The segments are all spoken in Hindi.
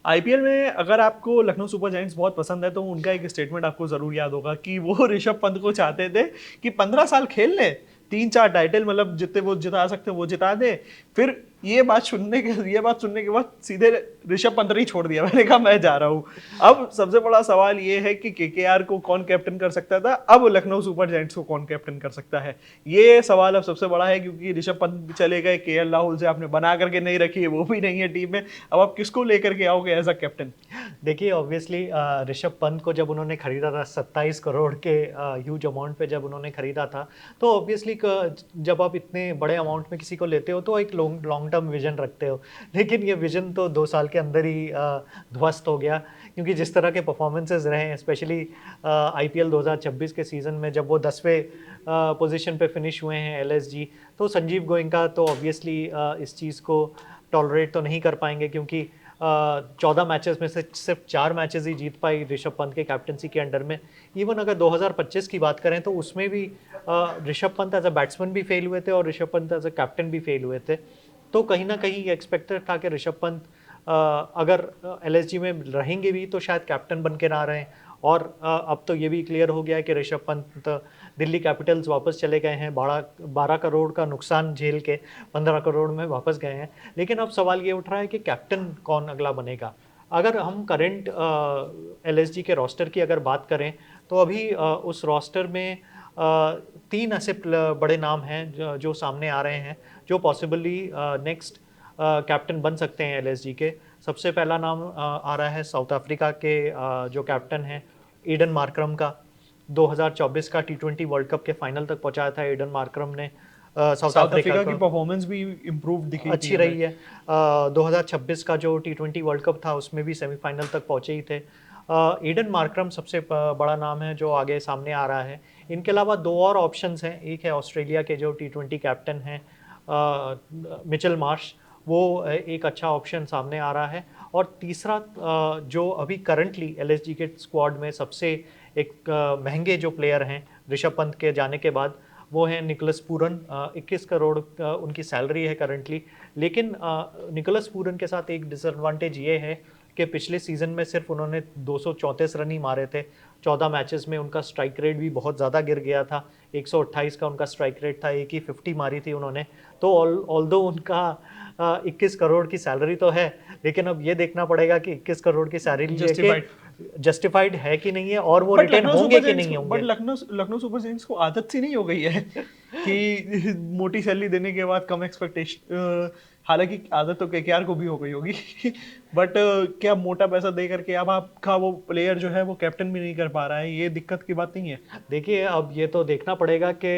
आईपीएल में अगर आपको लखनऊ सुपर जायंट्स बहुत पसंद है तो उनका एक स्टेटमेंट आपको जरूर याद होगा कि वो ऋषभ पंत को चाहते थे कि 15 साल खेल ले, 3-4 टाइटल मतलब जितने वो जिता सकते वो जिता दे। फिर ये बात सुनने के बाद सीधे ऋषभ पंत ने ही छोड़ दिया। मैंने कहा मैं जा रहा हूँ। अब सबसे बड़ा सवाल ये है कि केकेआर को कौन कैप्टन कर सकता था, अब लखनऊ सुपर जायंट्स को कौन कैप्टन कर सकता है, ये सवाल अब सबसे बड़ा है। क्योंकि ऋषभ पंत भी चले गए, केएल राहुल से आपने बना करके नहीं रखी है, वो भी नहीं है टीम में। अब आप किसको लेकर के आओगे एज अ कैप्टन? देखिए ऑब्वियसली ऋषभ पंत को जब उन्होंने खरीदा था 27 करोड़ के ह्यूज अमाउंट पे जब उन्होंने खरीदा था, तो ऑब्वियसली जब आप इतने बड़े अमाउंट में किसी को लेते हो तो एक लॉन्ग लॉन्ग टर्म विजन रखते हो। लेकिन ये विजन तो 2 साल के अंदर ही ध्वस्त हो गया, क्योंकि जिस तरह के परफॉर्मेंसेज रहे हैं स्पेशली आईपीएल 2026 के सीज़न में जब वो 10वें पोजीशन पे फिनिश हुए हैं एलएसजी, तो संजीव गोयनका तो ऑब्वियसली इस चीज़ को टॉलरेट तो नहीं कर पाएंगे, क्योंकि 14 मैचेस में से सिर्फ 4 मैचेस ही जीत पाई ऋषभ पंत के कैप्टनसी के अंडर में। इवन अगर 2025 की बात करें तो उसमें भी Rishabh Pant as a batsman भी फेल हुए थे और Rishabh Pant as a captain भी फेल हुए थे। तो कहीं ना कहीं एक्सपेक्टेड था कि ऋषभ पंत अगर एलएसजी में रहेंगे भी तो शायद कैप्टन बन के ना रहें। और अब तो ये भी क्लियर हो गया है कि ऋषभ पंत दिल्ली कैपिटल्स वापस चले गए हैं, 12 करोड़ का नुकसान झेल के 15 करोड़ में वापस गए हैं। लेकिन अब सवाल ये उठ रहा है कि कैप्टन कौन अगला बनेगा। अगर हम करंट एलएसजी के रोस्टर की अगर बात करें तो अभी उस रोस्टर में 3 ऐसे बड़े नाम हैं जो सामने आ रहे हैं, जो पॉसिबली नेक्स्ट कैप्टन बन सकते हैं एलएसजी के। सबसे पहला नाम आ रहा है साउथ अफ्रीका के जो कैप्टन हैं ईडन मार्करम का। 2024 का टी20 वर्ल्ड कप के फाइनल तक पहुंचाया था ईडन मार्करम ने साउथ साउथ अफ्रीका अफ्रीका की को। परफॉर्मेंस भी इम्प्रूव दिखी थी अच्छी हमें। रही है। 2026 का जो टी20 वर्ल्ड कप था उसमें भी सेमीफाइनल तक पहुंचे ही थे। ईडन मार्करम सबसे बड़ा नाम है जो आगे सामने आ रहा है। इनके अलावा 2 और ऑप्शंस हैं। एक है ऑस्ट्रेलिया के जो टी20 कैप्टन हैं मिचेल मार्श, वो एक अच्छा ऑप्शन सामने आ रहा है। और तीसरा जो अभी करंटली एलएसजी के स्क्वाड में सबसे एक महंगे जो प्लेयर हैं ऋषभ पंत के जाने के बाद, वो हैं निकोलस पूरन। 21 करोड़ उनकी सैलरी है करंटली। लेकिन निकोलस पूरन के साथ एक डिसएडवांटेज ये है कि पिछले सीजन में सिर्फ उन्होंने 234 रन ही मारे थे। 14 मैचेस में उनका स्ट्राइक रेट भी बहुत ज़्यादा गिर गया था। 128 का उनका स्ट्राइक रेट था, एक ही 50 मारी थी उन्होंने। तो ऑल्दो उनका 21 करोड़ की सैलरी तो है, लेकिन अब ये देखना पड़ेगा कि 21 करोड़ की सैलरी लेके जस्टिफाइड। जस्टिफाइड है कि नहीं है और वो रिटेन होंगे कि नहीं बट होंगे। लखनऊ सुपर जायंट्स को आदत सी नहीं हो गई है कि मोटी सैलरी देने के बाद कम एक्सपेक्टेशन। हालांकि आदत तो केकेआर को भी हो गई होगी बट क्या मोटा पैसा दे करके अब आपका वो प्लेयर जो है वो कैप्टन भी नहीं कर पा रहा है, ये दिक्कत की बात नहीं है? देखिए अब ये तो देखना पड़ेगा कि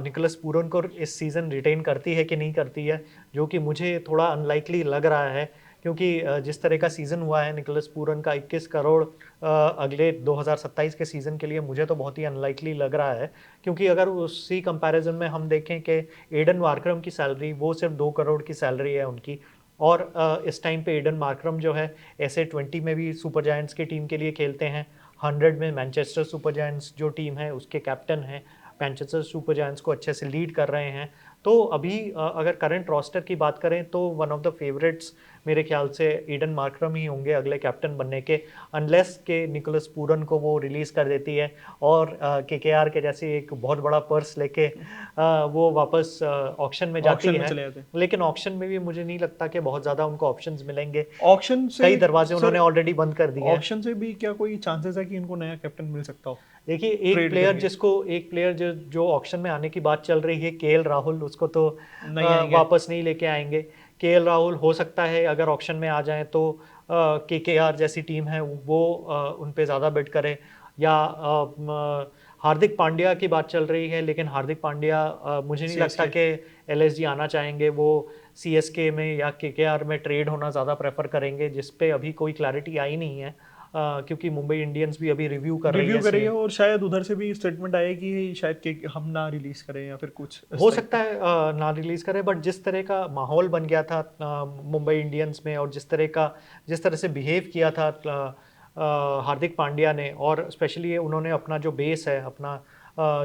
निकोलस पूरन को इस सीज़न रिटेन करती है कि नहीं करती है, जो कि मुझे थोड़ा अनलाइकली लग रहा है। क्योंकि जिस तरह का सीज़न हुआ है निकोलस पूरन का 21 करोड़ अगले 2027 के सीज़न के लिए मुझे तो बहुत ही अनलाइकली लग रहा है। क्योंकि अगर उसी कंपैरिजन में हम देखें कि एडन मार्करम की सैलरी वो सिर्फ 2 करोड़ की सैलरी है उनकी। और इस टाइम पे एडन मार्करम जो है ऐसे 20 में भी सुपर जायंट्स की टीम के लिए खेलते हैं। 100 में मैनचेस्टर सुपर जायंट्स जो टीम है उसके कैप्टन हैं। मैनचेस्टर सुपर जायंट्स को अच्छे से लीड कर रहे हैं। तो अभी अगर करंट रोस्टर की बात करें तो वन ऑफ द फेवरेट्स मेरे ख्याल से ईडन मार्करम ही होंगे अगले कैप्टन बनने के, अनलेस के निकोलस पूरन को वो रिलीज़ कर देती है और केकेआर के जैसे एक बहुत बड़ा पर्स लेके वो वापस ऑक्शन में जाती ऑक्शन में है। चले जाते हैं। लेकिन ऑक्शन में भी मुझे नहीं लगता कि बहुत ज़्यादा उनको ऑप्शंस मिलेंगे। ऑक्शन से कई दरवाजे सर, उन्होंने ऑलरेडी बंद कर दिए हैं। ऑक्शन से भी क्या कोई चांसेस है कि इनको नया कैप्टन मिल सकता हो देखिए ट्रेड करके? एक प्लेयर जो ऑक्शन में आने की बात चल रही है केएल राहुल, उसको तो नहीं आएंगे। वापस नहीं लेके आएंगे। केएल राहुल हो सकता है अगर ऑक्शन में आ जाए तो केकेआर जैसी टीम है वो उन पे ज़्यादा बिड करे। या हार्दिक पांड्या की बात चल रही है, लेकिन हार्दिक पांड्या मुझे नहीं लगता सीएसके। कि एलएसजी आना चाहेंगे। वो सीएसके में या केकेआर में ट्रेड होना ज़्यादा प्रेफर करेंगे, जिस पे अभी कोई क्लैरिटी आई नहीं है। क्योंकि मुंबई इंडियंस भी अभी रिव्यू कर रही रिव्यू है कर रही है सीए। और शायद उधर से भी स्टेटमेंट आया कि शायद के हम ना रिलीज करें या फिर कुछ इस हो टाइप सकता है ना रिलीज करे, बट जिस तरह का माहौल बन गया था मुंबई इंडियंस में और जिस तरह से बिहेव किया था हार्दिक पांड्या ने, और स्पेशली उन्होंने अपना जो बेस है अपना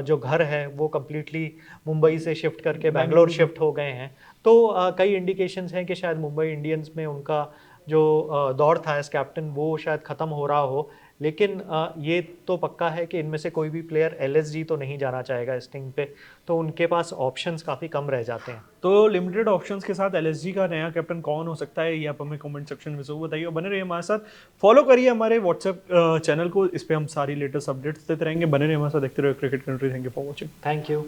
जो घर है वो कम्प्लीटली मुंबई से शिफ्ट करके बैंगलोर बेंगलुरु में। शिफ्ट हो गए हैं। तो कई इंडिकेशंस हैं कि शायद मुंबई इंडियंस में उनका जो दौर था एज कैप्टन वो शायद ख़त्म हो रहा हो, लेकिन ये तो पक्का है कि इनमें से कोई भी प्लेयर एलएसजी तो नहीं जाना चाहेगा इस टीम पे, तो उनके पास ऑप्शंस काफ़ी कम रह जाते हैं। तो लिमिटेड ऑप्शंस के साथ एलएसजी का नया कैप्टन कौन हो सकता है, ये आप हमें कमेंट सेक्शन में जरूर बताइए और बने रहिए हमारे साथ। फॉलो करिए हमारे व्हाट्सएप चैनल को, इस पे हम सारी लेटेस्ट अपडेट्स देते रहेंगे। बने रहिए हमारे साथ, देखते रहिए cricket country. Thank you for watching. Thank you.